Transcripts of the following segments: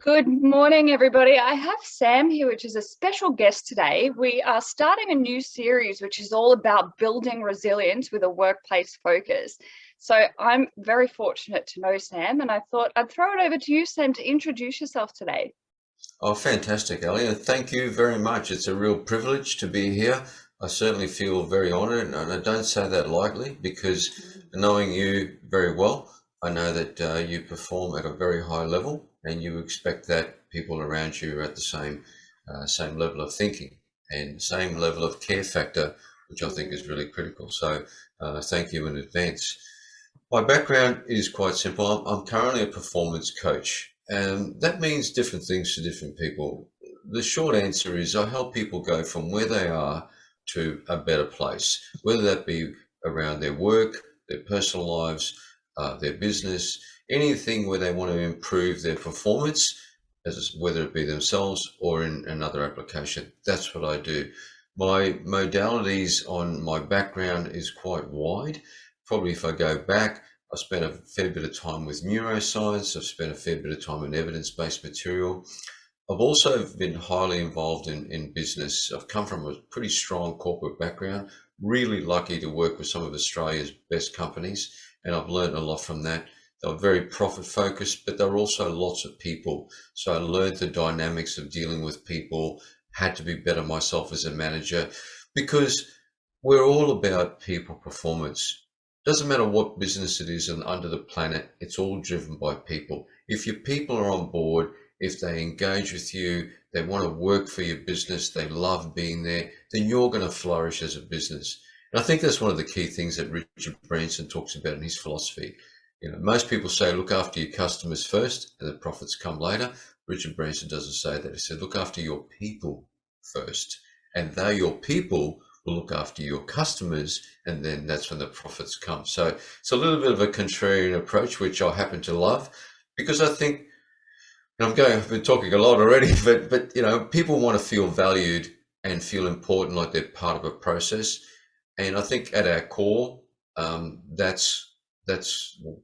Good morning, everybody. I have Sam here, which is a special guest today. We are starting a new series, which is all about building resilience with a workplace focus. So I'm very fortunate to know Sam, and I thought I'd throw it over to you, Sam, to introduce yourself today. Oh, fantastic, Ellie, and thank you very much. It's a real privilege to be here. I certainly feel very honored, and I don't say that lightly because knowing you very well, I know that you perform at a very high level, and you expect that people around you are at the same level of thinking and same level of care factor, which I think is really critical. So, thank you in advance. My background is quite simple. I'm currently a performance coach, and that means different things to different people. The short answer is I help people go from where they are to a better place, whether that be around their work, their personal lives, their business, anything where they want to improve their performance, whether it be themselves or in another application. That's what I do. My modalities on my background is quite wide. Probably if I go back, I spent a fair bit of time with neuroscience. I've spent a fair bit of time in evidence-based material. I've also been highly involved in business. I've come from a pretty strong corporate background, really lucky to work with some of Australia's best companies, and I've learned a lot from that. They were very profit focused, but there were also lots of people. So I learned the dynamics of dealing with people, had to be better myself as a manager, because we're all about people performance. Doesn't matter what business it is and under the planet, it's all driven by people. If your people are on board, if they engage with you, they want to work for your business, they love being there, then you're going to flourish as a business. And I think that's one of the key things that Richard Branson talks about in his philosophy. Most people say look after your customers first and the profits come later. Richard Branson doesn't say that. He said look after your people first, and though your people will look after your customers, and then that's when the profits come. So it's a little bit of a contrarian approach, which I happen to love, because I think, and I've been talking a lot already, but people want to feel valued and feel important, like they're part of a process. And I think at our core, that's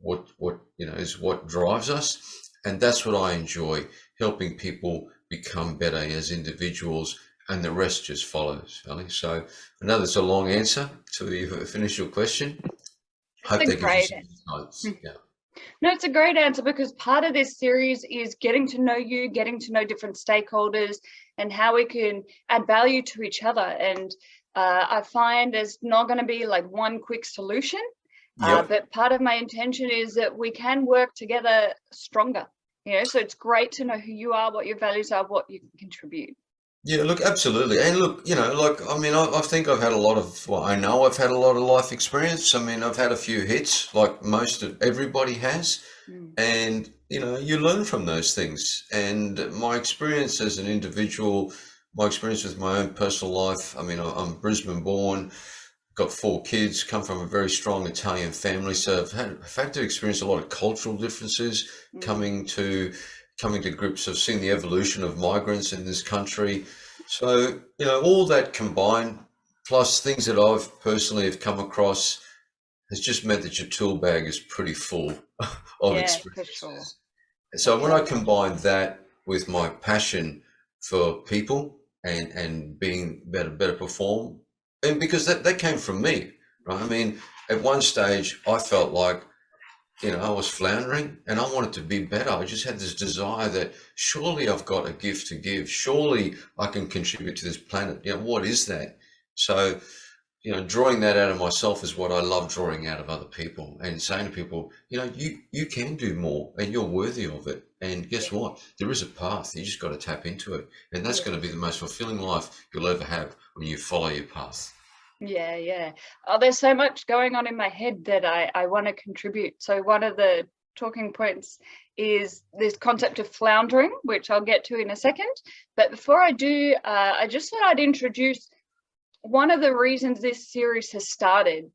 what is what drives us, and that's what I enjoy, helping people become better as individuals, and the rest just follows, Ali. So I know that's a long answer to your initial question. It's Hope a that gives you great some insights. Yeah. No, it's a great answer, because part of this series is getting to know you, getting to know different stakeholders, and how we can add value to each other. And I find there's not going to be like one quick solution, Yep. but part of my intention is that we can work together stronger. So it's great to know who you are, what your values are, what you can contribute. Yeah, look, absolutely. And look, I mean, I think I've had a lot of, well, I know I've had a lot of life experience. I mean, I've had a few hits, like most of everybody has. Mm. And, you learn from those things. And my experience as an individual, my experience with my own personal life, I mean, I'm Brisbane born, got four kids, come from a very strong Italian family. So I've had to experience a lot of cultural differences, Mm. coming to grips of seeing the evolution of migrants in this country. So, all that combined, plus things that I've personally have come across, has just meant that your tool bag is pretty full of Yeah, for sure. experiences. I So when can I imagine. combine that with my passion for people and being better perform, and because that came from me, right? I mean, at one stage I felt like, I was floundering and I wanted to be better. I just had this desire that surely I've got a gift to give. Surely I can contribute to this planet. What is that? So, drawing that out of myself is what I love drawing out of other people, and saying to people, you can do more and you're worthy of it. And guess what? There is a path. You just got to tap into it. And that's Yeah. going to be the most fulfilling life you'll ever have when you follow your path. Yeah, yeah. Oh, there's so much going on in my head that I want to contribute. So one of the talking points is this concept of floundering, which I'll get to in a second. But before I do, I just thought I'd introduce one of the reasons this series has started.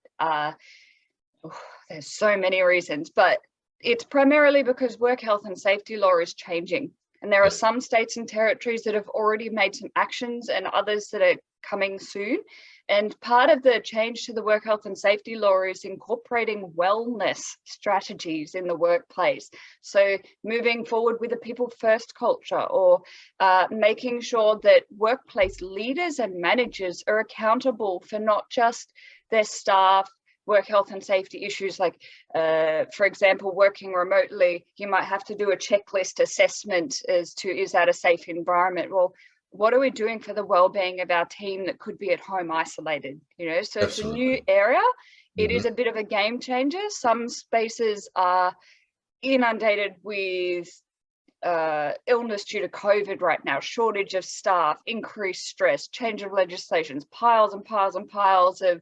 There's so many reasons, but it's primarily because work health and safety law is changing. And there are some states and territories that have already made some actions and others that are coming soon. And part of the change to the work health and safety law is incorporating wellness strategies in the workplace. So moving forward with a people first culture, or making sure that workplace leaders and managers are accountable for not just their staff work health and safety issues, like for example, working remotely, you might have to do a checklist assessment as to, is that a safe environment? Well, what are we doing for the well-being of our team that could be at home isolated? You know, so it's a new area. It is a bit of a game changer. Some spaces are inundated with illness due to COVID right now, shortage of staff, increased stress, change of legislations, piles and piles and piles of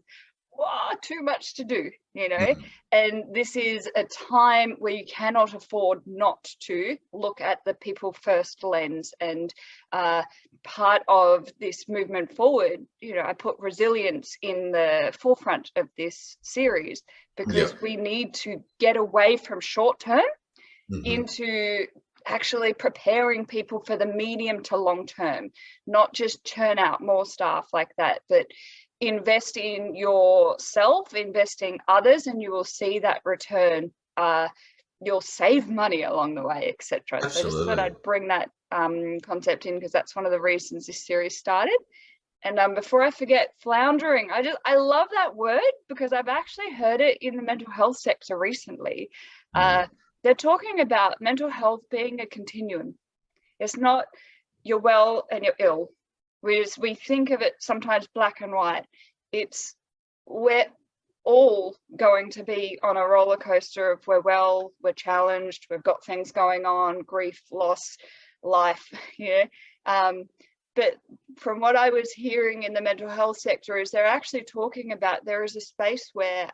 too much to do, you know. And this is a time where you cannot afford not to look at the people first lens. And part of this movement forward, you know, I put resilience in the forefront of this series because we need to get away from short term into actually preparing people for the medium to long term, not just churn out more staff like that, but invest in yourself, invest in others, and you will see that return. You'll save money along the way, etc. So I just thought I'd bring that concept in because that's one of the reasons this series started. And before I forget, floundering, I love that word because I've actually heard it in the mental health sector recently. They're talking about mental health being a continuum. It's not you're well and you're ill. We think of it sometimes black and white. It's we're all going to be on a roller coaster of we're well, we're challenged, we've got things going on, grief, loss, life, you know. But from what I was hearing in the mental health sector is they're actually talking about there is a space where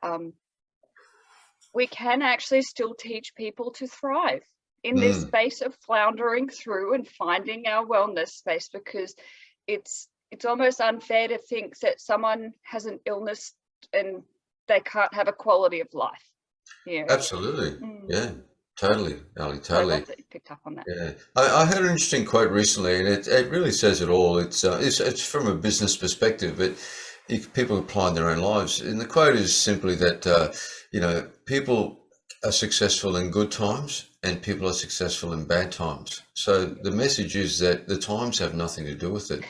we can actually still teach people to thrive in this space of floundering through and finding our wellness space, because it's almost unfair to think that someone has an illness and they can't have a quality of life. Yeah, absolutely. Yeah, totally, Ali, totally. I love that you picked up on that. Yeah, I heard an interesting quote recently, and it really says it all. It's from a business perspective, but people apply in their own lives. And the quote is simply that you know, people are successful in good times and people are successful in bad times. So the message is that the times have nothing to do with it.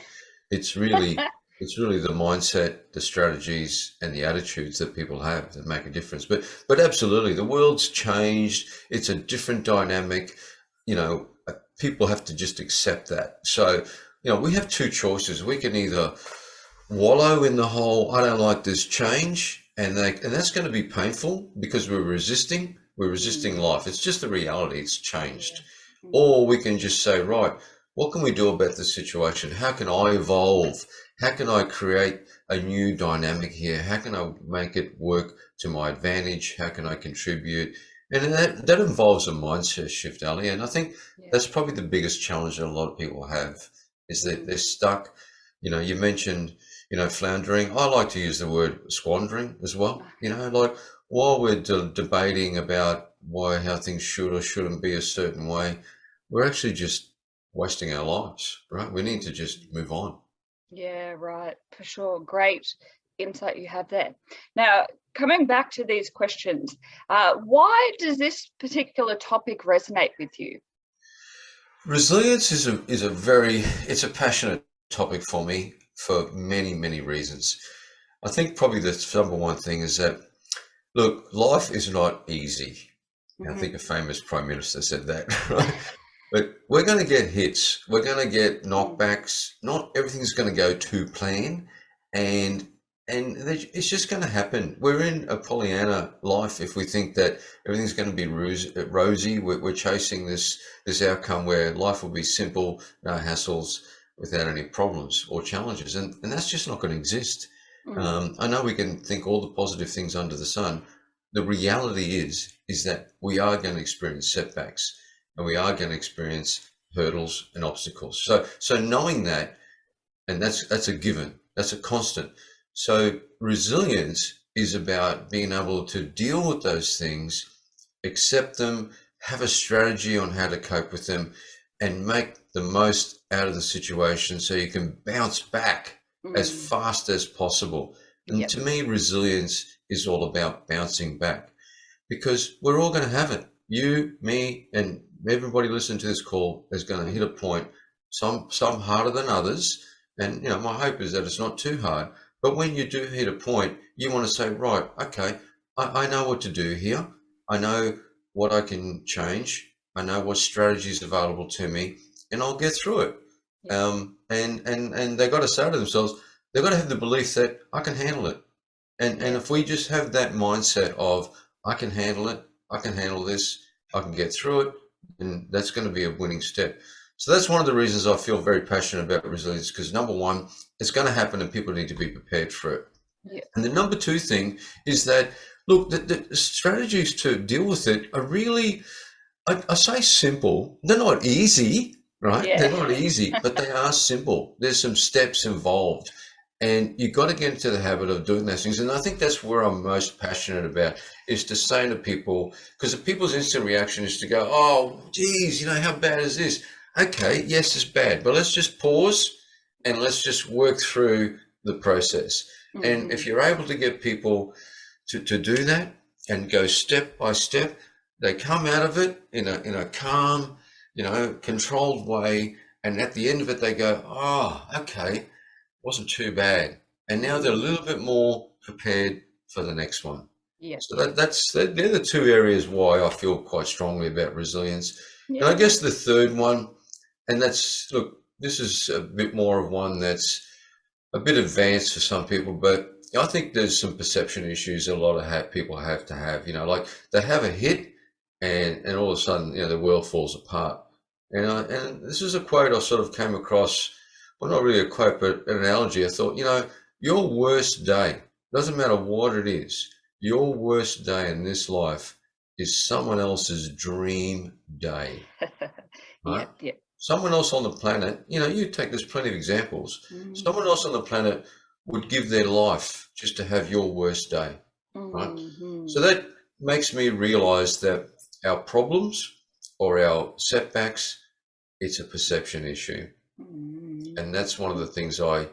It's really the mindset, the strategies and the attitudes that people have that make a difference. But absolutely, the world's changed. It's a different dynamic. You know, people have to just accept that. So, you know, we have two choices. We can either wallow in the whole, I don't like this change, and that's going to be painful because we're resisting life. It's just the reality. It's changed. Or we can just say, right, what can we do about this situation? How can I evolve? How can I create a new dynamic here? How can I make it work to my advantage? How can I contribute? And that involves a mindset shift, Ali. And I think that's probably the biggest challenge that a lot of people have, is that they're stuck. You know, you mentioned, you know, floundering. I like to use the word squandering as well. You know, like while we're debating about how things should or shouldn't be a certain way, we're actually just wasting our lives, right? We need to just move on. Yeah, right, for sure. Great insight you have there. Now, coming back to these questions, why does this particular topic resonate with you? Resilience is a passionate topic for me for many, many reasons. I think probably the number one thing is that, look, life is not easy. I think a famous prime minister said that, right? But we're going to get hits. We're going to get knockbacks. Not everything's going to go to plan, and it's just going to happen. We're in a Pollyanna life if we think that everything's going to be rosy. We're chasing this outcome where life will be simple, no hassles, without any problems or challenges, and that's just not going to exist. I know we can think all the positive things under the sun. The reality is that we are going to experience setbacks. And we are going to experience hurdles and obstacles. So knowing that, and that's a given, that's a constant. So resilience is about being able to deal with those things, accept them, have a strategy on how to cope with them, and make the most out of the situation so you can bounce back as Mm. fast as possible. And Yep. to me, resilience is all about bouncing back because we're all going to have it. You, me, and everybody listening to this call is going to hit a point, some harder than others. And my hope is that it's not too hard. But when you do hit a point, you want to say, right, okay, I know what to do here. I know what I can change. I know what strategies available to me, and I'll get through it. Yep. And they got to say to themselves, they've got to have the belief that I can handle it. And Yeah. if we just have that mindset of I can handle it, I can handle this, I can get through it, and that's going to be a winning step. So that's one of the reasons I feel very passionate about resilience, because number one, it's going to happen and people need to be prepared for it. Yeah. And the number two thing is that, look, the strategies to deal with it are really, I say simple. They're not easy, right? Yeah. They're not easy, but they are simple. There's some steps involved. And you've got to get into the habit of doing those things. And I think that's where I'm most passionate about, is to say to people, because people's instant reaction is to go, oh, geez, how bad is this? Okay, yes, it's bad, but let's just pause and let's just work through the process. And if you're able to get people to do that and go step by step, they come out of it in a calm, controlled way. And at the end of it, they go, oh, okay, wasn't too bad. And now they're a little bit more prepared for the next one. Yeah. So they're the two areas why I feel quite strongly about resilience. And I Yeah. guess the third one, and look, this is a bit more of one that's a bit advanced for some people, but I think there's some perception issues a lot of people have to have, like they have a hit and all of a sudden, the world falls apart. And this is a quote I sort of came across, well, not really a quote, but an analogy. I thought, your worst day, doesn't matter what it is, your worst day in this life is someone else's dream day, right? Yep. Yep. Someone else on the planet, you take, there's plenty of examples. Someone else on the planet would give their life just to have your worst day, right? So that makes me realize that our problems or our setbacks, it's a perception issue. And that's one of the things I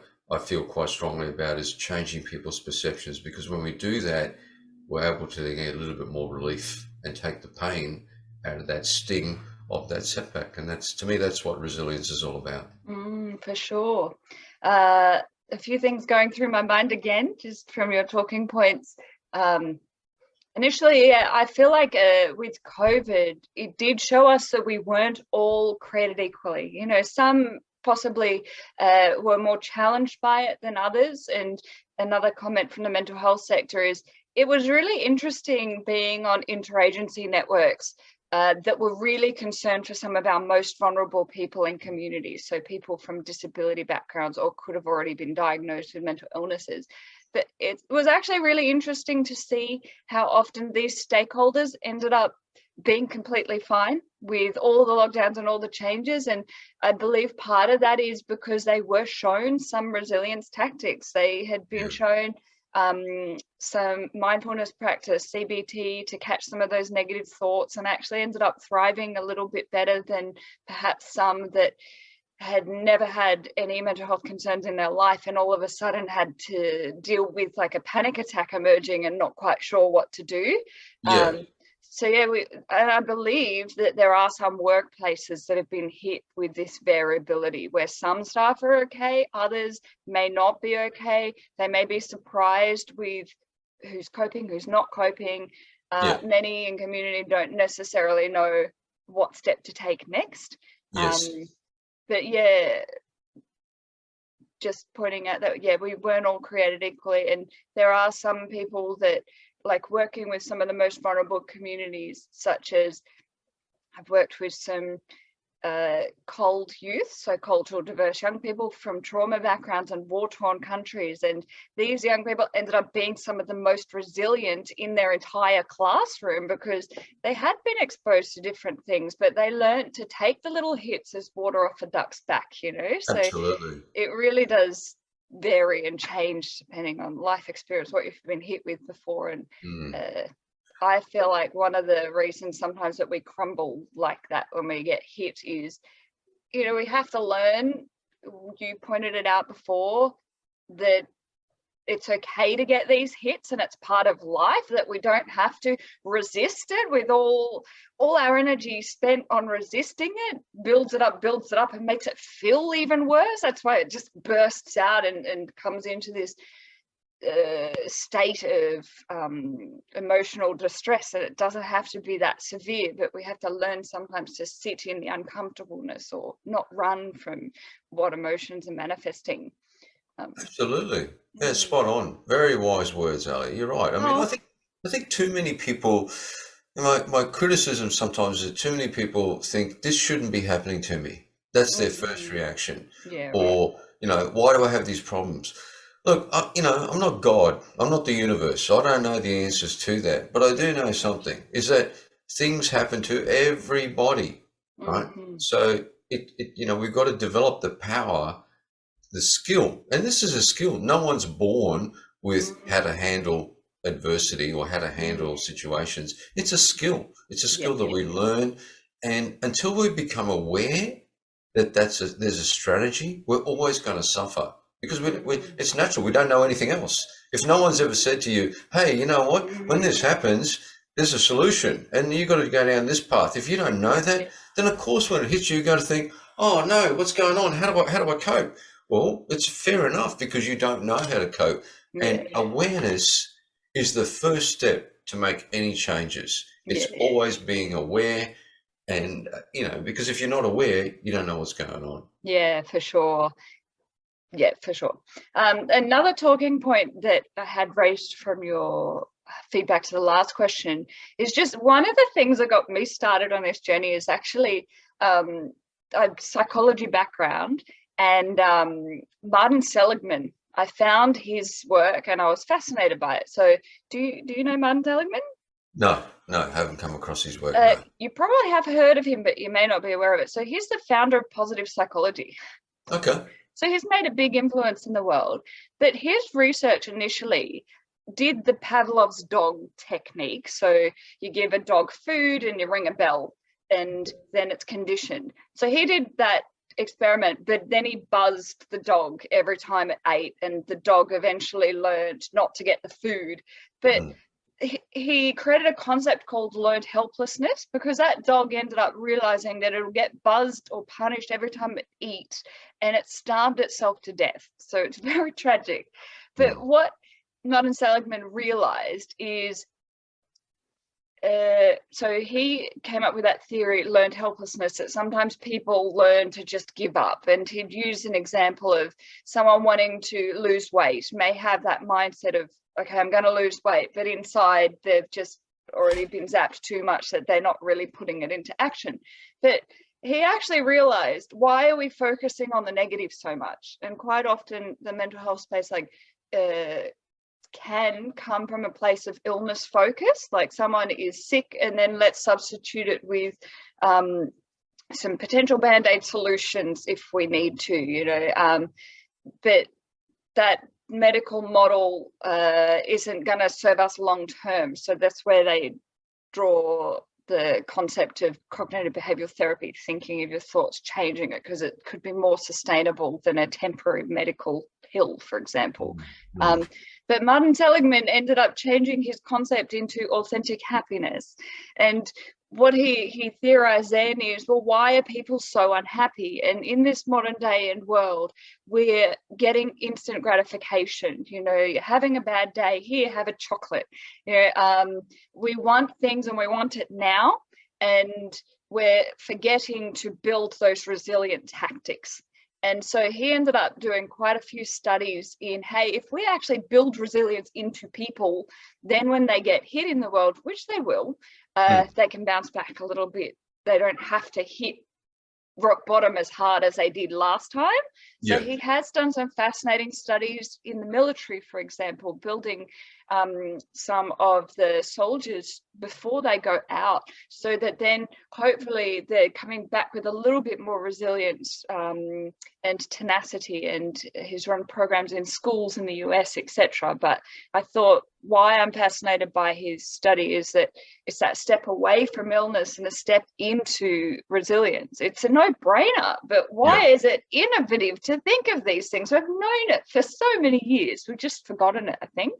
feel quite strongly about, is changing people's perceptions, because when we do that, we're able to get a little bit more relief and take the pain out of that sting of that setback. And to me, that's what resilience is all about. For sure. A few things going through my mind again, just from your talking points. Initially, I feel like with COVID, it did show us that we weren't all created equally. Some possibly were more challenged by it than others. And another comment from the mental health sector is, it was really interesting being on interagency networks that were really concerned for some of our most vulnerable people in communities. So people from disability backgrounds, or could have already been diagnosed with mental illnesses. But it was actually really interesting to see how often these stakeholders ended up being completely fine with all the lockdowns and all the changes. And I believe part of that is because they were shown some resilience tactics. They had been shown some mindfulness practice, CBT, to catch some of those negative thoughts, and actually ended up thriving a little bit better than perhaps some that had never had any mental health concerns in their life, and all of a sudden had to deal with like a panic attack emerging and not quite sure what to do. So yeah, and I believe that there are some workplaces that have been hit with this variability, where some staff are okay, others may not be okay. They may be surprised with who's coping, who's not coping. Many in community don't necessarily know what step to take next. But yeah, just pointing out that, we weren't all created equally. And there are some people that, like working with some of the most vulnerable communities, such as I've worked with some cold youth, so cultural diverse young people from trauma backgrounds and war-torn countries. And these young people ended up being some of the most resilient in their entire classroom, because they had been exposed to different things, but they learned to take the little hits as water off a duck's back, So Absolutely. it really does vary and change depending on life experience, what you've been hit with before. And I feel like one of the reasons sometimes that we crumble like that when we get hit is you know, we have to learn, you pointed it out before, that it's okay to get these hits and it's part of life, that we don't have to resist it with all our energy spent on resisting it, builds it up and makes it feel even worse. That's why it just bursts out and comes into this state of emotional distress. And it doesn't have to be that severe, but we have to learn sometimes to sit in the uncomfortableness or not run from what emotions are manifesting. Absolutely. Yeah, spot on. Very wise words, Ali. You're right. I mean, I think too many people, my criticism sometimes is too many people think this shouldn't be happening to me. That's their first reaction. Yeah, Or, you know, why do I have these problems? Look, you know, I'm not God. I'm not the universe. So I don't know the answers to that. But I do know something, is that things happen to everybody, right? So you know, we've got to develop the power, the skill, and this is a skill. No one's born with how to handle adversity or how to handle situations. It's a skill. It's a skill that we learn, and until we become aware that there's a strategy, we're always going to suffer, because it's natural. We don't know anything else. If no one's ever said to you, hey, you know what, when this happens, there's a solution and you've got to go down this path. If you don't know that, then of course when it hits you, you're going to think, oh no, what's going on? How do I cope? Well, it's fair enough, because you don't know how to cope. And awareness is the first step to make any changes. It's always being aware. And, you know, because if you're not aware, you don't know what's going on. Yeah, for sure. Yeah, for sure. Another talking point that I had raised from your feedback to the last question is just one of the things that got me started on this journey is actually a psychology background. And Martin Seligman, I found his work and I was fascinated by it. So do you know Martin Seligman? No, haven't come across his work. No. You probably have heard of him, but you may not be aware of it. So he's the founder of positive psychology. Okay. So he's made a big influence in the world. But his research initially did the Pavlov's dog technique. So you give a dog food and you ring a bell and then it's conditioned. So he did that experiment, but then he buzzed the dog every time it ate, and the dog eventually learned not to get the food. But he created a concept called learned helplessness, because that dog ended up realizing that it'll get buzzed or punished every time it eats, and it starved itself to death. So it's very tragic. But what Martin Seligman realized is, so he came up with that theory, learned helplessness, that sometimes people learn to just give up. And he'd use an example of someone wanting to lose weight, may have that mindset of, okay, I'm going to lose weight, but inside they've just already been zapped too much that they're not really putting it into action. But he actually realized, why are we focusing on the negative so much? And quite often the mental health space, like, can come from a place of illness focus, like someone is sick and then let's substitute it with some potential band-aid solutions if we need to, you know, but that medical model isn't going to serve us long term. So that's where they draw the concept of cognitive behavioral therapy, thinking of your thoughts, changing it, because it could be more sustainable than a temporary medical pill, for example. But Martin Seligman ended up changing his concept into authentic happiness. And what he theorized then is, well, why are people so unhappy? And in this modern day and world, we're getting instant gratification. You know, you're having a bad day, here, have a chocolate. You know, we want things and we want it now, and we're forgetting to build those resilient tactics. And so he ended up doing quite a few studies in, hey, if we actually build resilience into people, then when they get hit in the world, which they will, they can bounce back a little bit. They don't have to hit rock bottom as hard as they did last time. So he has done some fascinating studies in the military, for example, building some of the soldiers before they go out, so that then hopefully they're coming back with a little bit more resilience and tenacity. And he's run programs in schools in the US, etc. But I thought why I'm fascinated by his study is that it's that step away from illness and a step into resilience. It's a no-brainer, but why is it innovative to think of these things? We've known it for so many years. We've just forgotten it, I think.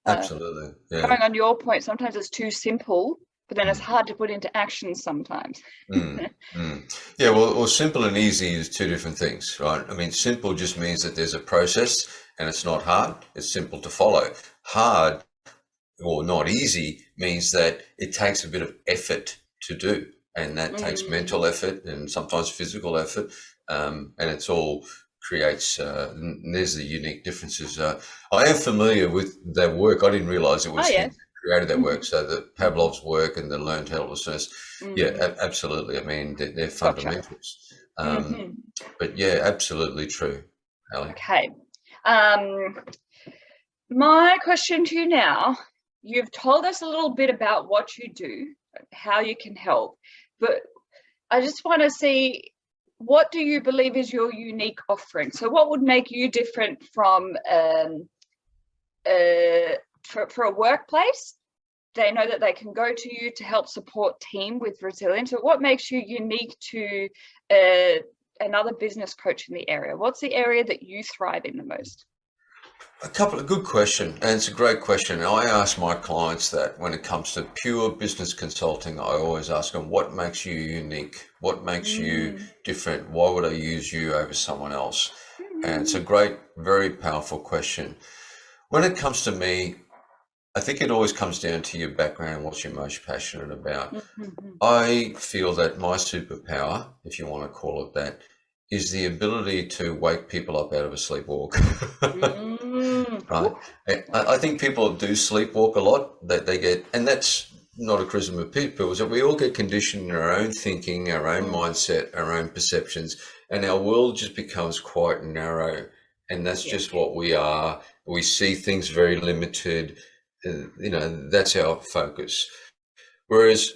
Absolutely. Going on your point, sometimes it's too simple, but then it's hard to put into action sometimes. Yeah, well, simple and easy is two different things, right? I mean, simple just means that there's a process and it's not hard. It's simple to follow. Hard or not easy means that it takes a bit of effort to do, and that takes mental effort and sometimes physical effort, and it's all creates, and there's the unique differences. I am familiar with their work. I didn't realize it was him who created that work. So the Pavlov's work and the learned helplessness. Yeah, absolutely. I mean, they're fundamentals. But yeah, absolutely true, Ali. Okay. My question to you now, you've told us a little bit about what you do, how you can help, but I just want to see, what do you believe is your unique offering? So what would make you different from for a workplace? They know that they can go to you to help support team with resilience. So what makes you unique to another business coach in the area? What's the area that you thrive in the most? A couple of good questions, and it's a great question. I ask my clients that when it comes to pure business consulting, I always ask them, what makes you unique? What makes you different? Why would I use you over someone else? And it's a great, very powerful question. When it comes to me, I think it always comes down to your background and what you're most passionate about. I feel that my superpower, if you want to call it that, is the ability to wake people up out of a sleepwalk. Right? I think people do sleepwalk a lot, that they get, and that's not a criticism of people, is that we all get conditioned in our own thinking, our own mindset, our own perceptions, and our world just becomes quite narrow. And that's just what we are. We see things very limited. You know, that's our focus. Whereas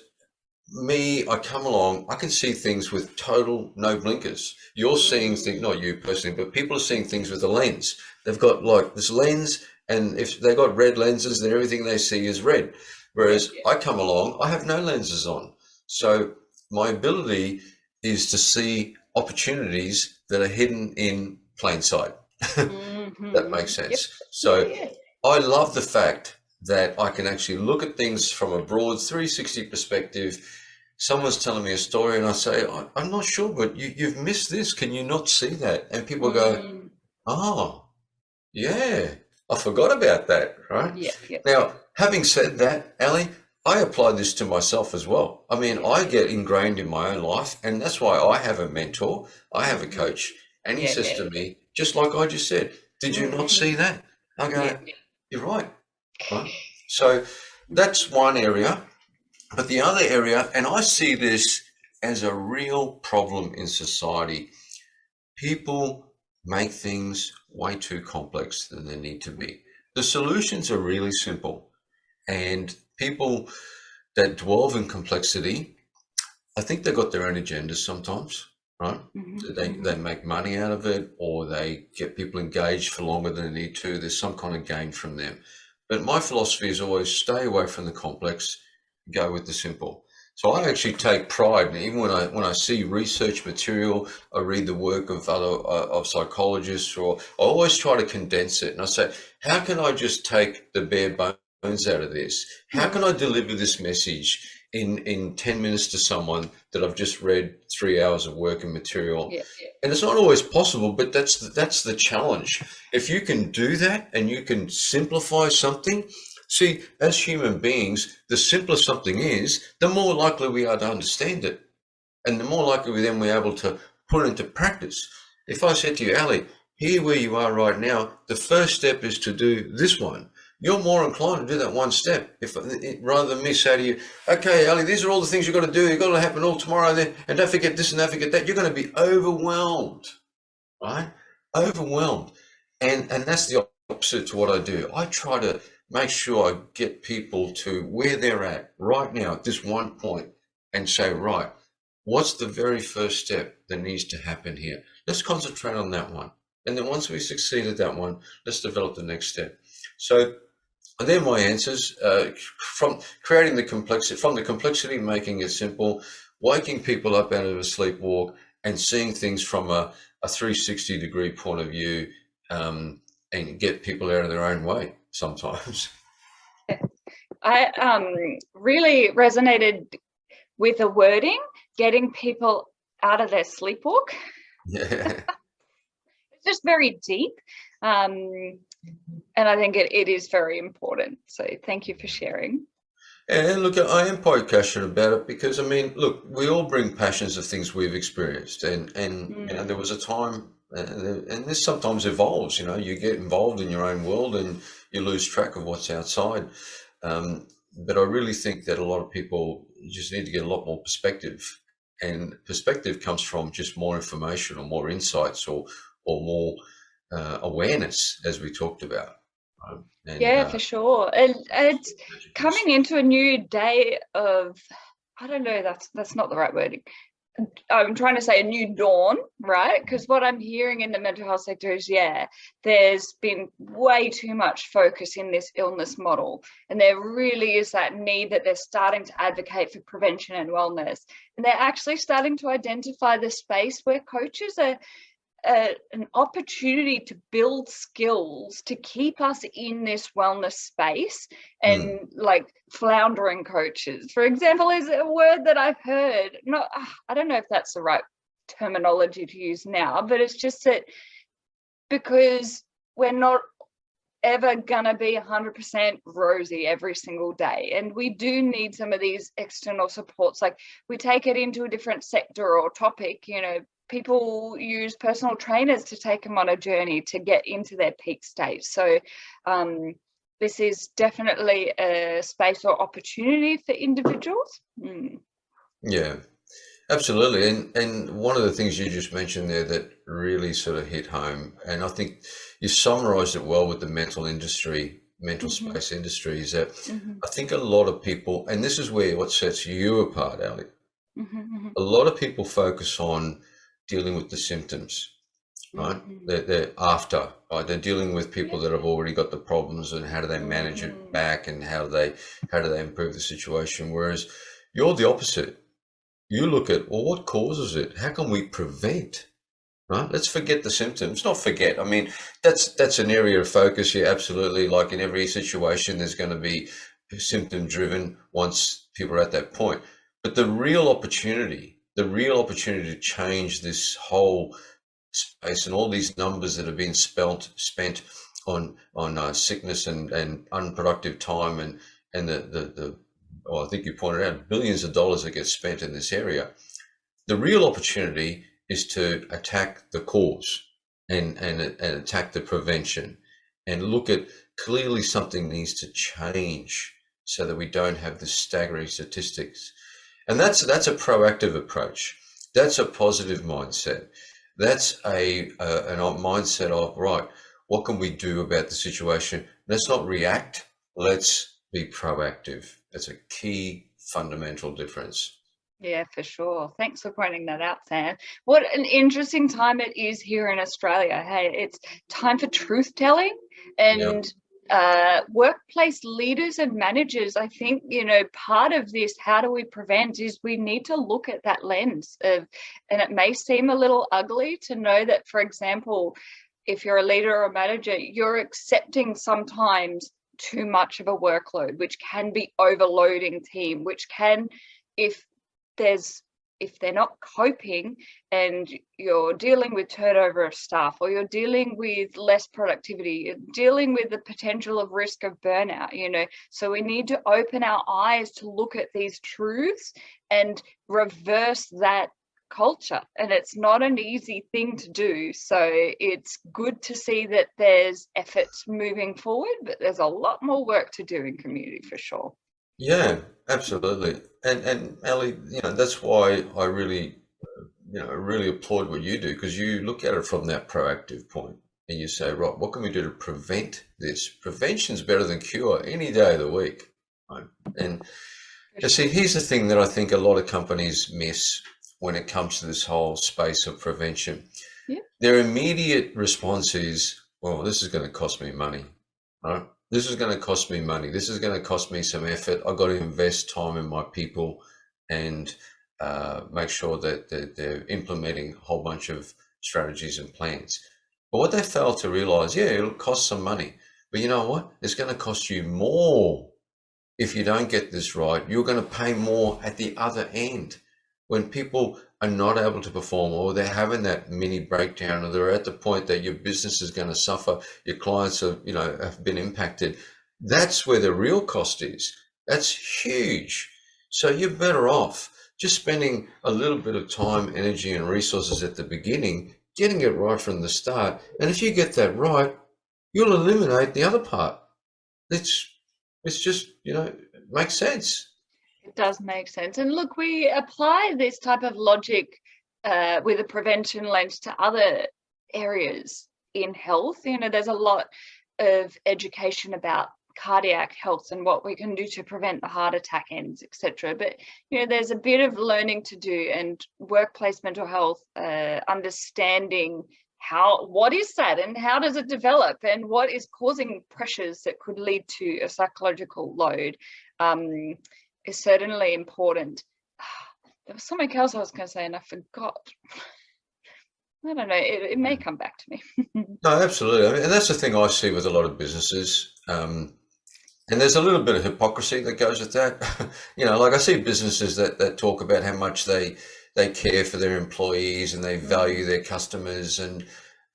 me, I come along, I can see things with total no blinkers. You're seeing things, not you personally, but people are seeing things with a lens. They've got like this lens, and if they've got red lenses, then everything they see is red. Whereas I come along, I have no lenses on. So my ability is to see opportunities that are hidden in plain sight. That makes sense. So I love the fact that I can actually look at things from a broad 360 perspective. Someone's telling me a story and I say, I'm not sure, but you've missed this. Can you not see that? And people go, oh, yeah, I forgot about that, right? Now, having said that, Ali, I apply this to myself as well. I mean, I get ingrained in my own life, and that's why I have a mentor, I have a coach, and he says to me, just like I just said, did you not see that? I go, you're right. Right? So that's one area. But the other area, and I see this as a real problem in society, people make things way too complex than they need to be. The solutions are really simple, and people that dwell in complexity, I think they've got their own agendas sometimes, right? They make money out of it, or they get people engaged for longer than they need to. There's some kind of gain from them. But my philosophy is always stay away from the complex, go with the simple. So I actually take pride, even when I see research material, I read the work of other of psychologists, or I always try to condense it. And I say, how can I just take the bare bones out of this? How can I deliver this message in 10 minutes to someone that I've just read 3 hours of work and material? And it's not always possible, but that's the challenge. If you can do that and you can simplify something, see, as human beings, the simpler something is, the more likely we are to understand it, and the more likely we then we're able to put it into practice. If I said to you, Ali, here where you are right now, the first step is to do this one. You're more inclined to do that one step, rather than me say to you, okay, Ali, these are all the things you've got to do. You've got to happen all tomorrow, and don't forget this and don't forget that. You're going to be overwhelmed, right? Overwhelmed. And that's the opposite to what I do. I try to make sure I get people to where they're at right now at this one point and say, right, what's the very first step that needs to happen here? Let's concentrate on that one. And then once we succeed at that one, let's develop the next step. So they're my answers. From creating the complexity, from the complexity, making it simple, waking people up out of a sleepwalk and seeing things from a 360-degree point of view, and get people out of their own way sometimes. I really resonated with the wording, getting people out of their sleepwalk. Yeah. It's just very deep. And I think it is very important. So thank you for sharing. And look, I am quite passionate about it because, I mean, look, we all bring passions of things we've experienced, and you know, there was a time, and this sometimes evolves. You know, you get involved in your own world and you lose track of what's outside. But I really think that a lot of people just need to get a lot more perspective, and perspective comes from just more information or more insights or more awareness, as we talked about. And, yeah, for sure. And it's coming into a new day of, I don't know, that's not the right wording. I'm trying to say a new dawn, right? Because what I'm hearing in the mental health sector is, yeah, there's been way too much focus in this illness model. And there really is that need that they're starting to advocate for prevention and wellness. And they're actually starting to identify the space where coaches are an opportunity to build skills to keep us in this wellness space. And like floundering coaches, for example, is a word that I've heard. Not, I don't know if that's the right terminology to use now, but it's just that because we're not ever gonna be 100% rosy every single day, and we do need some of these external supports. Like, we take it into a different sector or topic, you know, people use personal trainers to take them on a journey to get into their peak state. So this is definitely a space or opportunity for individuals. yeah, absolutely. And one of the things you just mentioned there that really sort of hit home, and I think you summarized it well with the mental space industry, is that I think a lot of people, and this is where what sets you apart, Ali, a lot of people focus on dealing with the symptoms, right? They're after, right? They're dealing with people that have already got the problems, and how do they manage it back, and how do they improve the situation? Whereas you're the opposite. You look at, well, what causes it? How can we prevent? Right? Let's forget the symptoms. Not forget. I mean, that's an area of focus. Yeah, absolutely. Like in every situation, there's going to be symptom driven once people are at that point. But the real opportunity to change this whole space and all these numbers that have been spent on sickness and unproductive time, and the I think you pointed out billions of dollars that get spent in this area. The real opportunity is to attack the cause and attack the prevention, and look at clearly something needs to change so that we don't have the staggering statistics. And that's a proactive approach. That's a positive mindset. That's a mindset of, right, what can we do about the situation? Let's not react. Let's be proactive. That's a key fundamental difference. Yeah, for sure. Thanks for pointing that out, Sam. What an interesting time it is here in Australia. Hey, it's time for truth telling, and workplace leaders and managers, I think, you know, part of this, how do we prevent, is we need to look at that lens of, and it may seem a little ugly to know that, for example, if you're a leader or a manager, you're accepting sometimes too much of a workload, which can be overloading team, which can, if they're not coping, and you're dealing with turnover of staff, or you're dealing with less productivity, you're dealing with the potential of risk of burnout, you know. So we need to open our eyes to look at these truths and reverse that culture. And it's not an easy thing to do. So it's good to see that there's efforts moving forward, but there's a lot more work to do in community for sure. Yeah, absolutely. And Ali, you know, that's why I really, really applaud what you do, because you look at it from that proactive point. and you say, right, what can we do to prevent this? Prevention's better than cure any day of the week. Right? And you see, here's the thing that I think a lot of companies miss when it comes to this whole space of prevention. Yeah. Their immediate response is, well, this is going to cost me money, right? This is going to cost me money. This is going to cost me some effort. I've got to invest time in my people and make sure that they're implementing a whole bunch of strategies and plans. But what they fail to realize, yeah, it'll cost some money. But you know what? It's going to cost you more if you don't get this right. You're going to pay more at the other end. When people are not able to perform, or they're having that mini breakdown, or they're at the point that your business is going to suffer, your clients are, have been impacted, that's where the real cost is. That's huge. So you're better off just spending a little bit of time, energy, and resources at the beginning, getting it right from the start. And if you get that right, you'll eliminate the other part. It's just, it makes sense. It does make sense. And look, we apply this type of logic with a prevention lens to other areas in health. There's a lot of education about cardiac health and what we can do to prevent the heart attack ends, etc. But there's a bit of learning to do, and workplace mental health, understanding what is that and how does it develop, and what is causing pressures that could lead to a psychological load, is certainly important. There was something else I was going to say and I forgot. I don't know, it may come back to me. No, absolutely. And that's the thing I see with a lot of businesses. And there's a little bit of hypocrisy that goes with that. Like I see businesses that talk about how much they care for their employees and they value their customers, and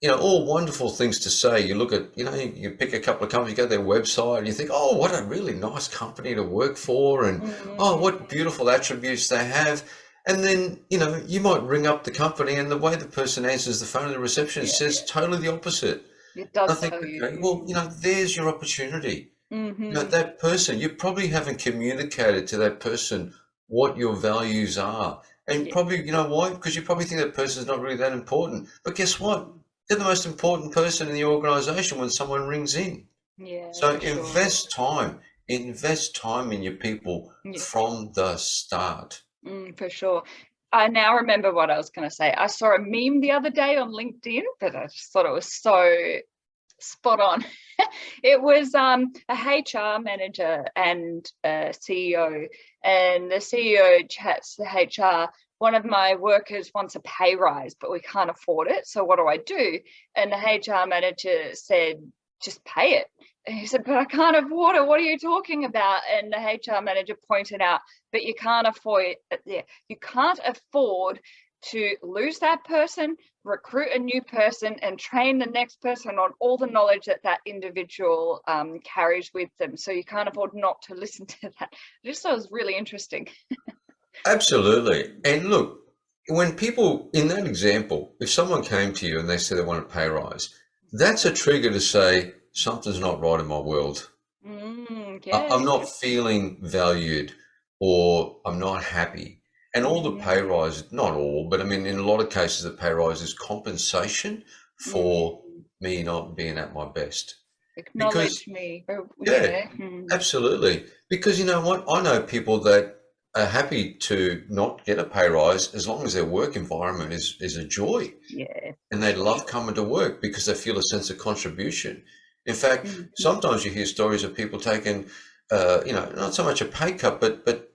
all wonderful things to say. You look at, you pick a couple of companies, you go to their website and you think, oh, what a really nice company to work for, and oh, what beautiful attributes they have. And then, you might ring up the company and the way the person answers the phone, the receptionist says totally the opposite. It does. I think, okay, well, there's your opportunity. That person, you probably haven't communicated to that person what your values are. And probably, why? Because you probably think that person's not really that important. But guess what? They're the most important person in the organization when someone rings in. Yeah. So invest time in your people from the start. For sure. I now remember what I was going to say. I saw a meme the other day on LinkedIn, but I just thought it was so spot on. It was a HR manager and a CEO, and the CEO chats to the HR, one of my workers wants a pay rise, but we can't afford it. So what do I do? And the HR manager said, just pay it. And he said, but I can't afford it. What are you talking about? And the HR manager pointed out, but you can't afford to lose that person, recruit a new person, and train the next person on all the knowledge that individual carries with them. So you can't afford not to listen to that. I just thought it was really interesting. Absolutely. And look, when people, in that example, if someone came to you and they said they want a pay rise, that's a trigger to say, something's not right in my world. I'm not feeling valued, or I'm not happy. And all the pay rise, not all, but I mean, in a lot of cases, the pay rise is compensation for me not being at my best. Acknowledge me. Yeah, absolutely. Because you know what? I know people that are happy to not get a pay rise as long as their work environment is a joy. Yeah. And they love coming to work because they feel a sense of contribution. In fact, sometimes you hear stories of people taking, not so much a pay cut, but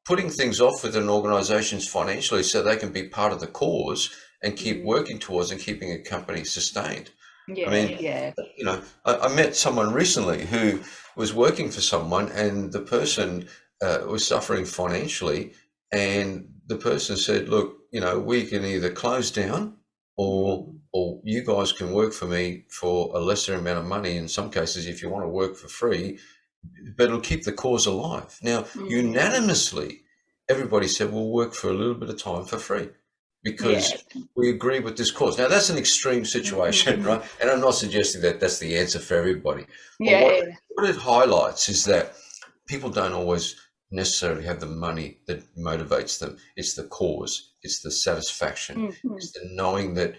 putting things off with an organizations financially so they can be part of the cause and keep working towards and keeping a company sustained. Yeah, I mean, I met someone recently who was working for someone, and the person was suffering financially, and the person said, look, we can either close down or you guys can work for me for a lesser amount of money. In some cases, if you want to work for free, but it'll keep the cause alive. Now, unanimously, everybody said, we'll work for a little bit of time for free because we agree with this cause. Now, that's an extreme situation, right? And I'm not suggesting that that's the answer for everybody. But what it highlights is that people don't always necessarily have the money that motivates them. It's the cause. It's the satisfaction. It's the knowing that,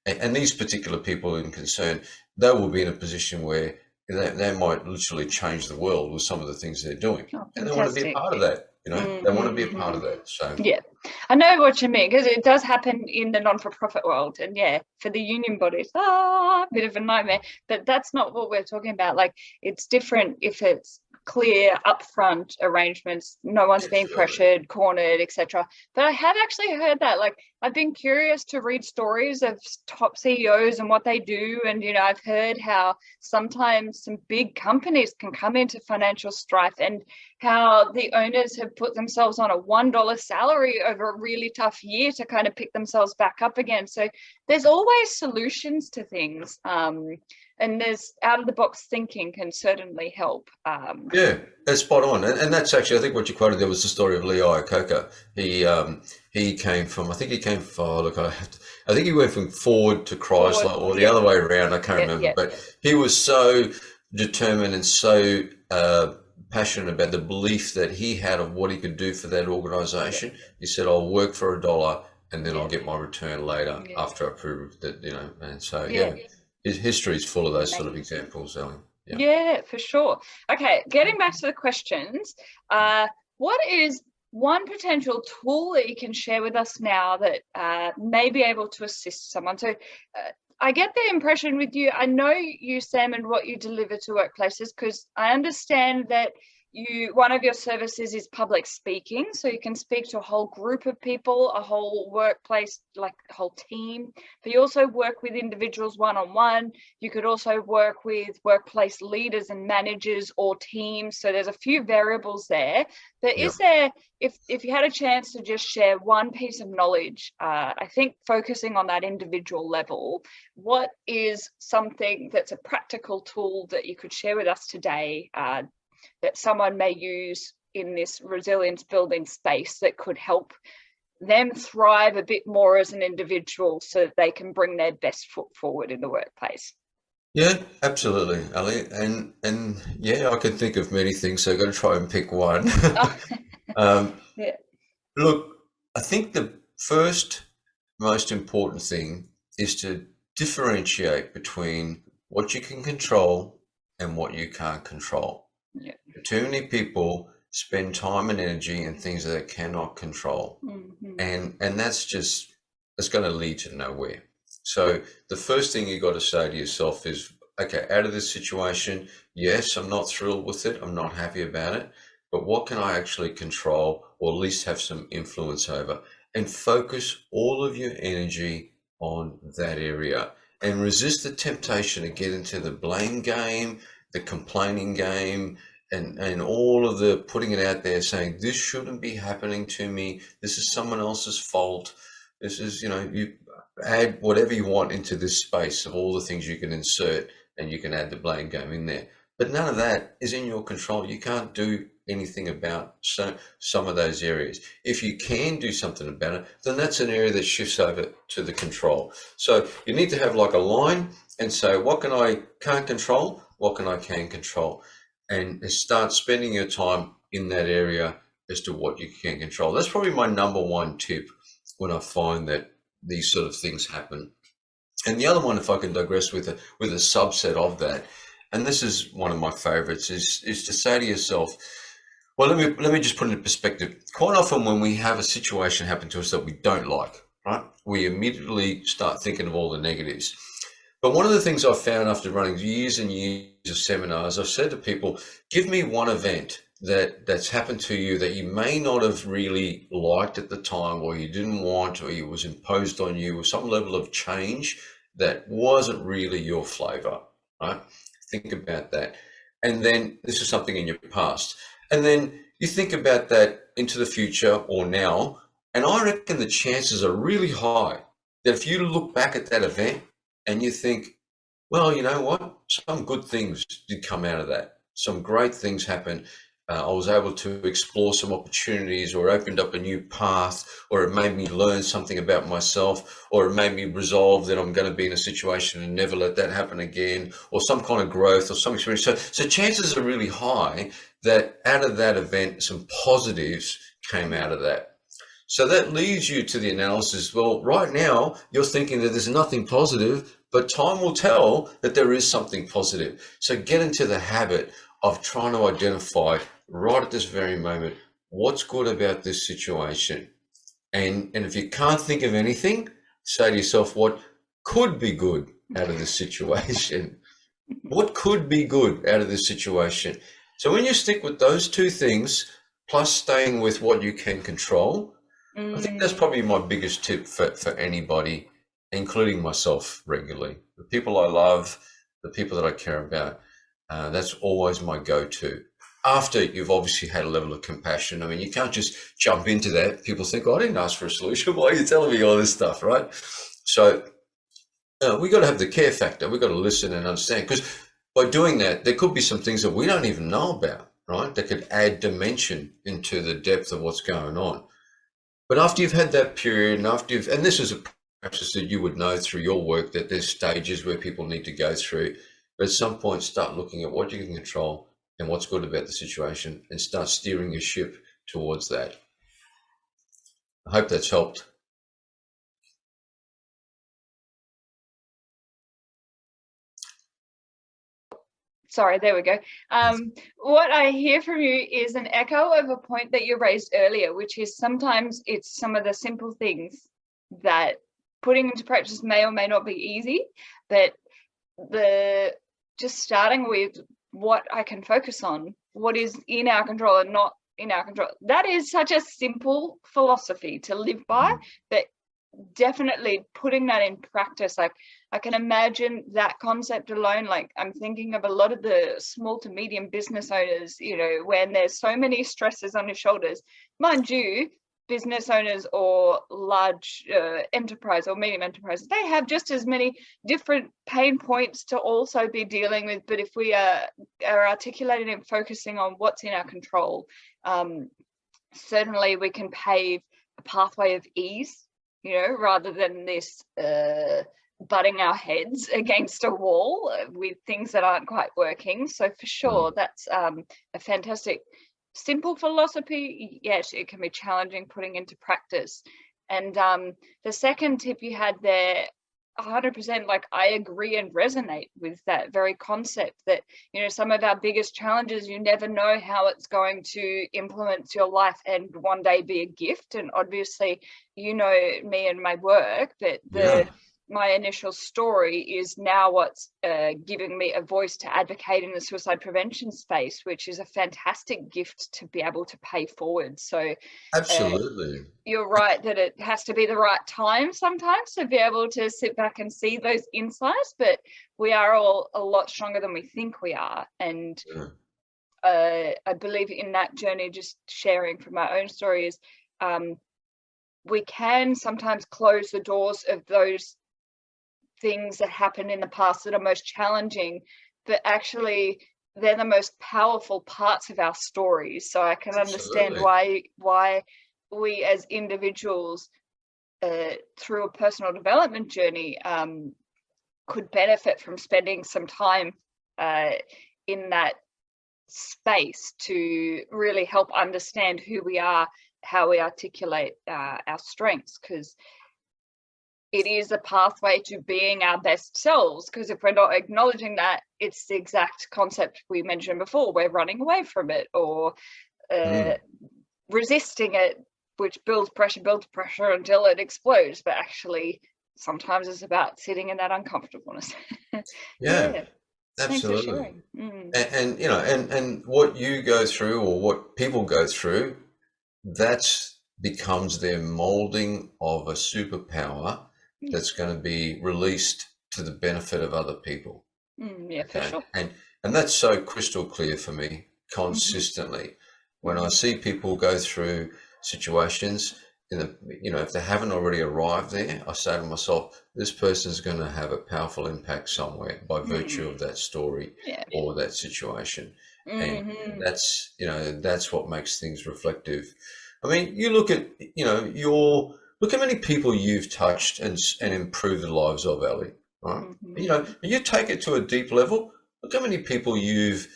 And these particular people in concern, they will be in a position where they might literally change the world with some of the things they're doing. Oh, And they want to be a fantastic. part of that, you know, they want to be a part of that. So Yeah, I know what you mean, because it does happen in the non-for-profit world, and yeah, for the union bodies, bit of a nightmare. But that's not what we're talking about. Like, it's different if it's clear upfront arrangements, no one's being pressured, cornered, etc. But I have actually heard that, like, I've been curious to read stories of top CEOs and what they do, and I've heard how sometimes some big companies can come into financial strife, and how the owners have put themselves on a $1 salary over a really tough year to kind of pick themselves back up again. So there's always solutions to things, and there's out of the box thinking can certainly help. yeah, that's spot on. And that's actually, I think what you quoted there was the story of Lee Iacocca. He came from, I think he came from, I think he went from Ford to Chrysler, or the other way around, I can't remember. But he was so determined and so passionate about the belief that he had of what he could do for that organization. He said, I'll work for $1 and then I'll get my return later after I prove that, and so, his history is full of those sort of examples, Ellie. Yeah, for sure. Okay, getting back to the questions, what is one potential tool that you can share with us now that may be able to assist someone? So I get the impression with you, I know you, Sam, and what you deliver to workplaces, because I understand that one of your services is public speaking, so you can speak to a whole group of people, a whole workplace, like a whole team. But you also work with individuals one-on-one. You could also work with workplace leaders and managers or teams. So there's a few variables there. But is there, if you had a chance to just share one piece of knowledge, I think focusing on that individual level, what is something that's a practical tool that you could share with us today that someone may use in this resilience building space that could help them thrive a bit more as an individual so that they can bring their best foot forward in the workplace? Yeah, absolutely, Ali. And yeah, I can think of many things, so I've got to try and pick one. Look, I think the first most important thing is to differentiate between what you can control and what you can't control. Too many people spend time and energy in things that they cannot control. And that's going to lead to nowhere. So the first thing you got to say to yourself is, okay, out of this situation, yes, I'm not thrilled with it. I'm not happy about it. But what can I actually control, or at least have some influence over? And focus all of your energy on that area, and resist the temptation to get into the blame game, the complaining game, and all of the putting it out there saying, this shouldn't be happening to me. This is someone else's fault. This is, you add whatever you want into this space of all the things you can insert, and you can add the blame game in there. But none of that is in your control. You can't do anything about some of those areas. If you can do something about it, then that's an area that shifts over to the control. So you need to have like a line and say, what can I can't control? What can I can control? And start spending your time in that area as to what you can control. That's probably my number one tip when I find that these sort of things happen. And the other one, if I can digress with a subset of that, and this is one of my favorites, is to say to yourself, well, let me just put it in perspective. Quite often when we have a situation happen to us that we don't like, right, we immediately start thinking of all the negatives. But one of the things I've found after running years and years of seminars, I've said to people, give me one event that's happened to you that you may not have really liked at the time, or you didn't want, or it was imposed on you, or some level of change that wasn't really your flavor, right? Think about that. And then this is something in your past. And then you think about that into the future or now. And I reckon the chances are really high that if you look back at that event and you think, well, you know what? Some good things did come out of that. Some great things happened. I was able to explore some opportunities, or opened up a new path, or it made me learn something about myself, or it made me resolve that I'm going to be in a situation and never let that happen again, or some kind of growth or some experience. So chances are really high that out of that event, some positives came out of that. So that leads you to the analysis. Well, right now you're thinking that there's nothing positive, but time will tell that there is something positive. So get into the habit of trying to identify right at this very moment, what's good about this situation. And if you can't think of anything, say to yourself, what could be good out of this situation? What could be good out of this situation? So when you stick with those two things, plus staying with what you can control, I think that's probably my biggest tip for anybody, including myself regularly. The people I love, the people that I care about, that's always my go-to. After you've obviously had a level of compassion. I mean, you can't just jump into that. People think, oh, I didn't ask for a solution. Why are you telling me all this stuff, right? So we got to have the care factor. We've got to listen and understand, because by doing that, there could be some things that we don't even know about, right? That could add dimension into the depth of what's going on. But after you've had that period, and and this is a practice that you would know through your work, that there's stages where people need to go through, but at some point start looking at what you can control and what's good about the situation and start steering your ship towards that. I hope that's helped. Sorry, there we go. What I hear from you is an echo of a point that you raised earlier, which is sometimes it's some of the simple things that putting into practice may or may not be easy, but just starting with what I can focus on, what is in our control and not in our control. That is such a simple philosophy to live by, but definitely putting that in practice, like I can imagine that concept alone. Like I'm thinking of a lot of the small to medium business owners, when there's so many stresses on your shoulders. Mind you, business owners or large enterprise or medium enterprise, they have just as many different pain points to also be dealing with. But if we are articulating and focusing on what's in our control, certainly we can pave a pathway of ease, rather than this butting our heads against a wall with things that aren't quite working. So for sure, that's a fantastic, simple philosophy. Yes, it can be challenging putting into practice. And the second tip you had there, 100%, like I agree and resonate with that very concept that, some of our biggest challenges, you never know how it's going to influence your life and one day be a gift. And obviously, me and my work, but my initial story is now what's giving me a voice to advocate in the suicide prevention space, which is a fantastic gift to be able to pay forward. So absolutely, you're right that it has to be the right time sometimes to be able to sit back and see those insights, but we are all a lot stronger than we think we are. And I believe in that journey, just sharing from my own story, is we can sometimes close the doors of those things that happened in the past that are most challenging, but actually they're the most powerful parts of our stories. So I can understand why we as individuals through a personal development journey could benefit from spending some time in that space to really help understand who we are, how we articulate our strengths, because it is a pathway to being our best selves. Because if we're not acknowledging that, it's the exact concept we mentioned before. We're running away from it or resisting it, which builds pressure until it explodes. But actually, sometimes it's about sitting in that uncomfortableness. Yeah, absolutely. Thanks for sharing. And what you go through or what people go through, that's becomes their molding of a superpower that's going to be released to the benefit of other people. For sure. And that's so crystal clear for me consistently. When I see people go through situations, if they haven't already arrived there, I say to myself, this person's going to have a powerful impact somewhere by virtue of that story or that situation. And that's what makes things reflective. I mean, you look at, look how many people you've touched and improved the lives of, Ellie, right? You take it to a deep level. Look how many people you've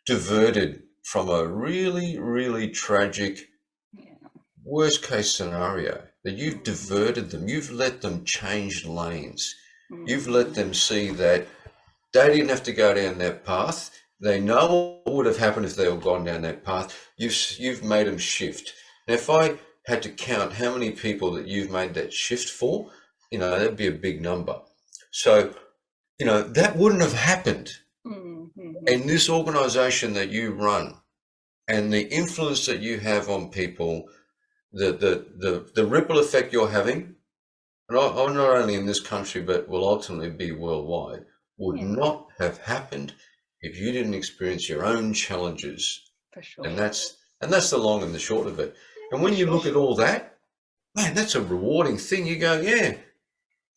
diverted from a really, really tragic worst case scenario, that you've diverted them, you've let them change lanes, you've let them see that they didn't have to go down that path. They know what would have happened if they were gone down that path. You've made them shift. Now, if I had to count how many people that you've made that shift for, that'd be a big number. So, that wouldn't have happened. And this organization that you run and the influence that you have on people, the ripple effect you're having, and I'm not only in this country, but will ultimately be worldwide, would not have happened if you didn't experience your own challenges. For sure. And that's the long and the short of it. And when you look at all that, man, that's a rewarding thing. You go, yeah,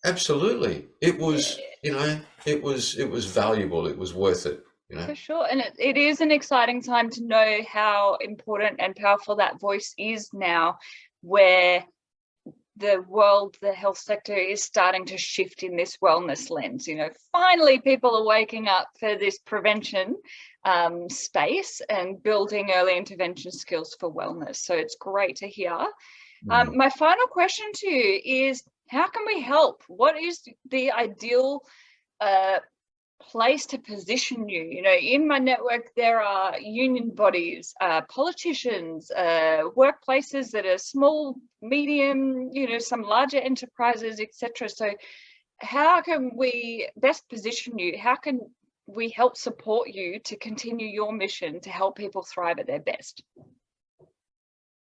absolutely. It was, it was valuable. It was worth it. For sure. And it is an exciting time to know how important and powerful that voice is now, where the health sector is starting to shift in this wellness lens. Finally people are waking up for this prevention space and building early intervention skills for wellness. So it's great to hear. My final question to you is, how can we help? What is the ideal place to position you? In my network there are union bodies, politicians, workplaces that are small, medium, some larger enterprises, etc. So how can we best position you? How can we help support you to continue your mission to help people thrive at their best?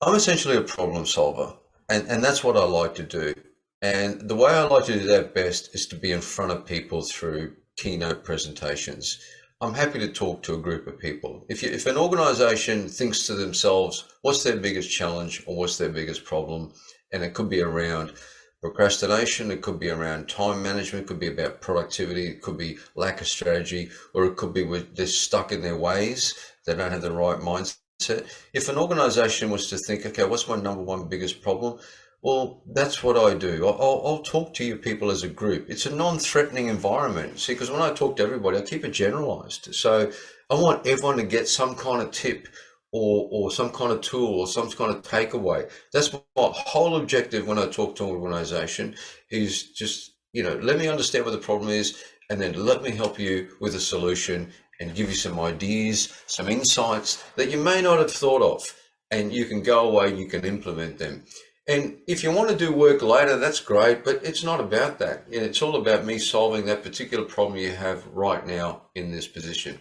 I'm essentially a problem solver, and that's what I like to do. And the way I like to do that best is to be in front of people through keynote presentations. I'm happy to talk to a group of people. If an organization thinks to themselves, what's their biggest challenge or what's their biggest problem? And it could be around procrastination, it could be around time management, it could be about productivity, it could be lack of strategy, or it could be they're stuck in their ways, they don't have the right mindset. If an organization was to think, okay, what's my number one biggest problem? Well, that's what I do. I'll talk to you people as a group. It's a non-threatening environment. See, because when I talk to everybody, I keep it generalized. So I want everyone to get some kind of tip or some kind of tool or some kind of takeaway. That's my whole objective when I talk to an organization, is just, let me understand what the problem is, and then let me help you with a solution and give you some ideas, some insights that you may not have thought of, and you can go away, you can implement them. And if you want to do work later, that's great, but it's not about that. It's all about me solving that particular problem you have right now in this position.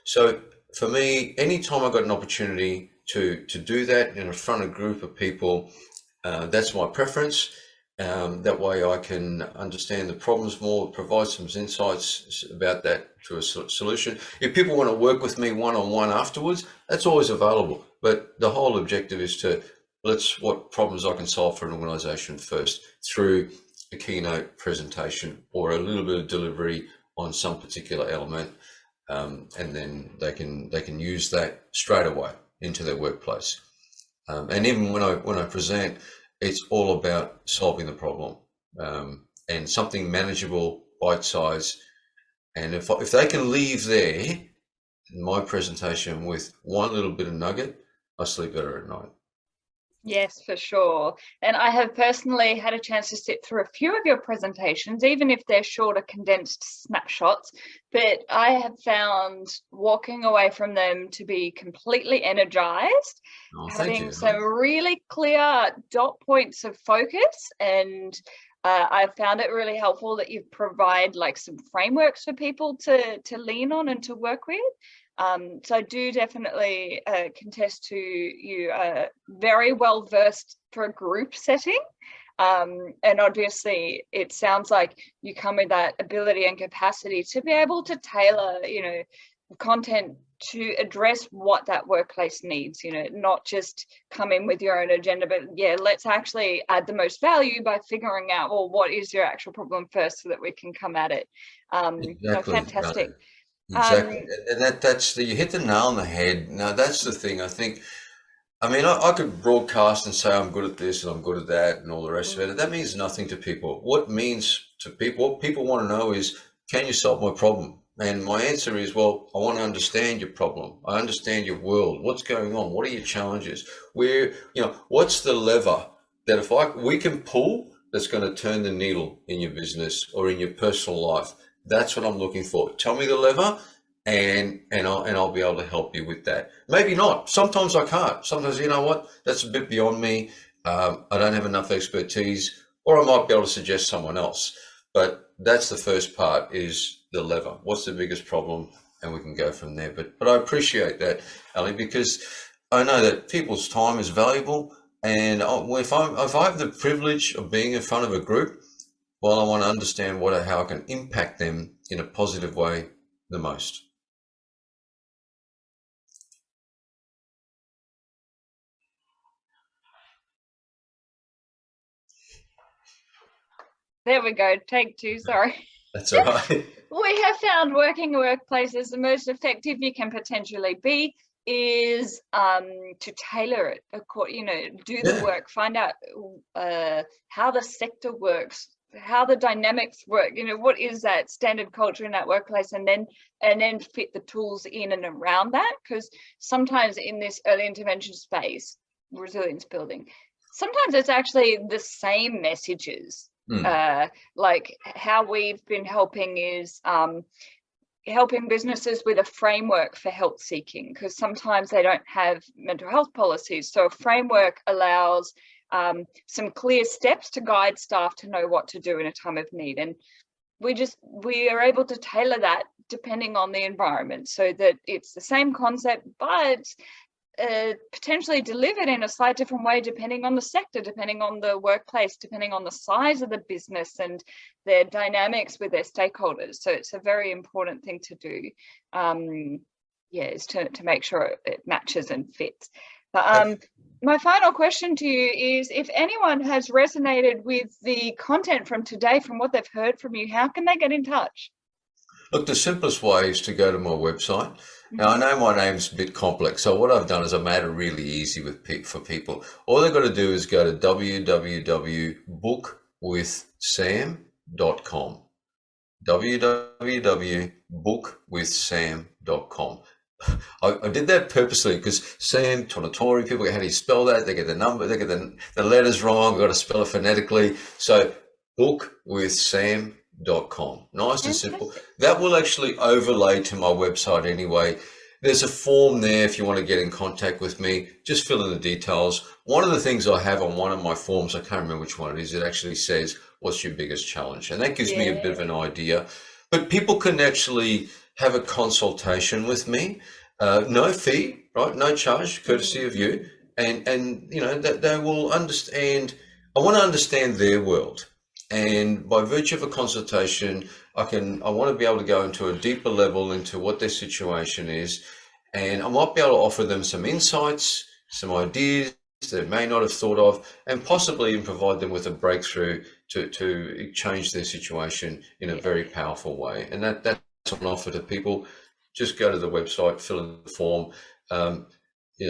So for me, anytime I've got an opportunity to do that in front of a group of people, that's my preference. That way I can understand the problems more, provide some insights about that to a solution. If people want to work with me one-on-one afterwards, that's always available. But the whole objective is to what problems I can solve for an organization first through a keynote presentation or a little bit of delivery on some particular element, and then they can use that straight away into their workplace. And even when I present, it's all about solving the problem, and something manageable, bite size. And if they can leave there in my presentation with one little bit of nugget, I sleep better at night. Yes, for sure. And I have personally had a chance to sit through a few of your presentations, even if they're shorter, condensed snapshots. But I have found walking away from them to be completely energized, having some really clear dot points of focus. And I found it really helpful that you provide some frameworks for people to lean on and to work with. So I do definitely contest to you very well versed for a group setting. And obviously it sounds like you come with that ability and capacity to be able to tailor, content to address what that workplace needs, not just come in with your own agenda, but let's actually add the most value by figuring out, well, what is your actual problem first so that we can come at it. Exactly. Fantastic. Exactly. And that's you hit the nail on the head. Now, that's the thing. I could broadcast and say I'm good at this and I'm good at that and all the rest of it. That means nothing to people. What people want to know is, can you solve my problem? And my answer is, well, I want to understand your problem. I understand your world. What's going on? What are your challenges? Where, what's the lever that we can pull that's going to turn the needle in your business or in your personal life? That's what I'm looking for. Tell me the lever, and I'll be able to help you with that. Maybe not. Sometimes I can't. Sometimes, you know what? That's a bit beyond me. I don't have enough expertise, or I might be able to suggest someone else. But that's the first part, is the lever. What's the biggest problem? And we can go from there. But I appreciate that, Ali, because I know that people's time is valuable. And if I have the privilege of being in front of a group, well, I want to understand how I can impact them in a positive way the most. There we go. Take two. Sorry. That's all right. We have found working workplaces, the most effective you can potentially be is to tailor it, do the work, find out how the sector works, how the dynamics work, what is that standard culture in that workplace, and then fit the tools in and around that. Because sometimes in this early intervention space, resilience building, sometimes it's actually the same messages. Like how we've been helping is helping businesses with a framework for help seeking, because sometimes they don't have mental health policies. So a framework allows some clear steps to guide staff to know what to do in a time of need. And we are able to tailor that depending on the environment, so that it's the same concept, but potentially delivered in a slightly different way depending on the sector, depending on the workplace, depending on the size of the business and their dynamics with their stakeholders. So it's a very important thing to do, is to make sure it matches and fits. But my final question to you is, if anyone has resonated with the content from today, from what they've heard from you, how can they get in touch? Look, the simplest way is to go to my website. Now, I know my name's a bit complex, so what I've done is I made it really easy for people. All they've got to do is go to www.bookwithsam.com. www.bookwithsam.com. I did that purposely because Sam Tornatore, people get, how do you spell that? They get the number, they get the letters wrong. I've got to spell it phonetically. So bookwithsam.com. Nice and simple. That will actually overlay to my website anyway. There's a form there if you want to get in contact with me. Just fill in the details. One of the things I have on one of my forms, I can't remember which one it is, it actually says, what's your biggest challenge? And that gives me a bit of an idea. But people can actually have a consultation with me. No fee, right? No charge, courtesy of you. And that they will understand. I want to understand their world. And by virtue of a consultation, I want to be able to go into a deeper level into what their situation is. And I might be able to offer them some insights, some ideas they may not have thought of, and possibly even provide them with a breakthrough to change their situation in a very powerful way. And that's an offer to people. Just go to the website, fill in the form.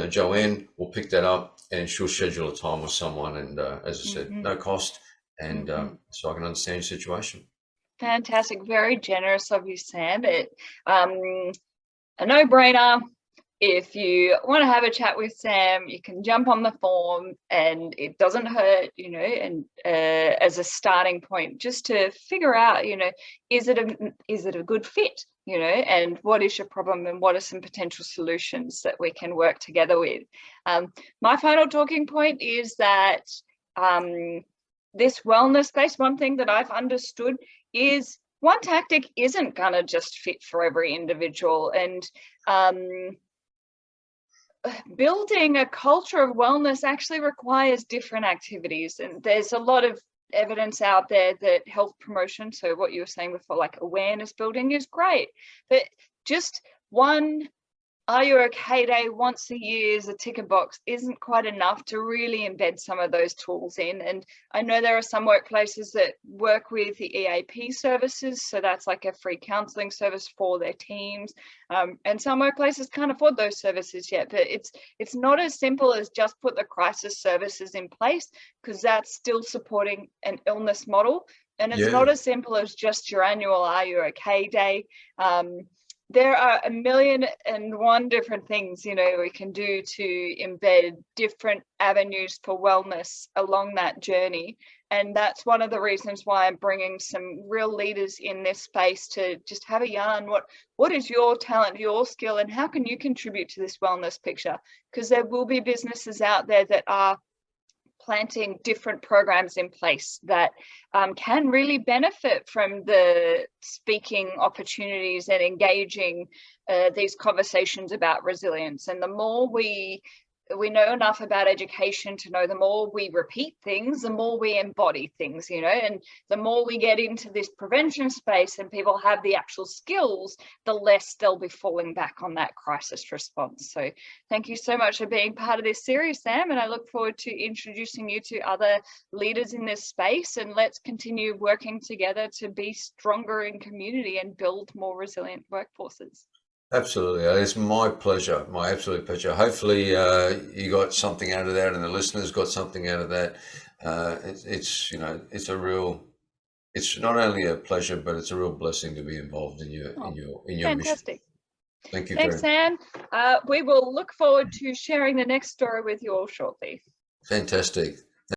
Joanne will pick that up and she'll schedule a time with someone. And as I said, no cost. And so I can understand your situation. Fantastic. Very generous of you, Sam. A no-brainer. If you want to have a chat with Sam, you can jump on the form, and it doesn't hurt, and as a starting point, just to figure out, is it a good fit, and what is your problem, and what are some potential solutions that we can work together with. My final talking point is that this wellness space, one thing that I've understood is one tactic isn't gonna just fit for every individual, and building a culture of wellness actually requires different activities. And there's a lot of evidence out there that health promotion, so what you were saying before, like awareness building, is great, but just one Are You Okay Day once a year as a ticker box isn't quite enough to really embed some of those tools in. And I know there are some workplaces that work with the EAP services, so that's like a free counselling service for their teams. And some workplaces can't afford those services yet, but it's not as simple as just put the crisis services in place, because that's still supporting an illness model. And it's Yeah. not as simple as just your annual Are You Okay Day. There are a million and one different things, you know, we can do to embed different avenues for wellness along that journey. And that's one of the reasons why I'm bringing some real leaders in this space to just have a yarn. What is your talent, your skill, and how can you contribute to this wellness picture? Because there will be businesses out there that are planting different programs in place that can really benefit from the speaking opportunities and engaging these conversations about resilience. And the more we know enough about education to know, the more we repeat things, the more we embody things, you know, and the more we get into this prevention space and people have the actual skills, the less they'll be falling back on that crisis response. So thank you so much for being part of this series, Sam, and I look forward to introducing you to other leaders in this space, and let's continue working together to be stronger in community and build more resilient workforces. Absolutely. It's my pleasure, my absolute pleasure. Hopefully you got something out of that and the listeners got something out of that. It's, you know, it's not only a pleasure, but it's a real blessing to be involved in your Fantastic. mission. Thank you. Thanks, Sam. We will look forward to sharing the next story with you all shortly. Fantastic.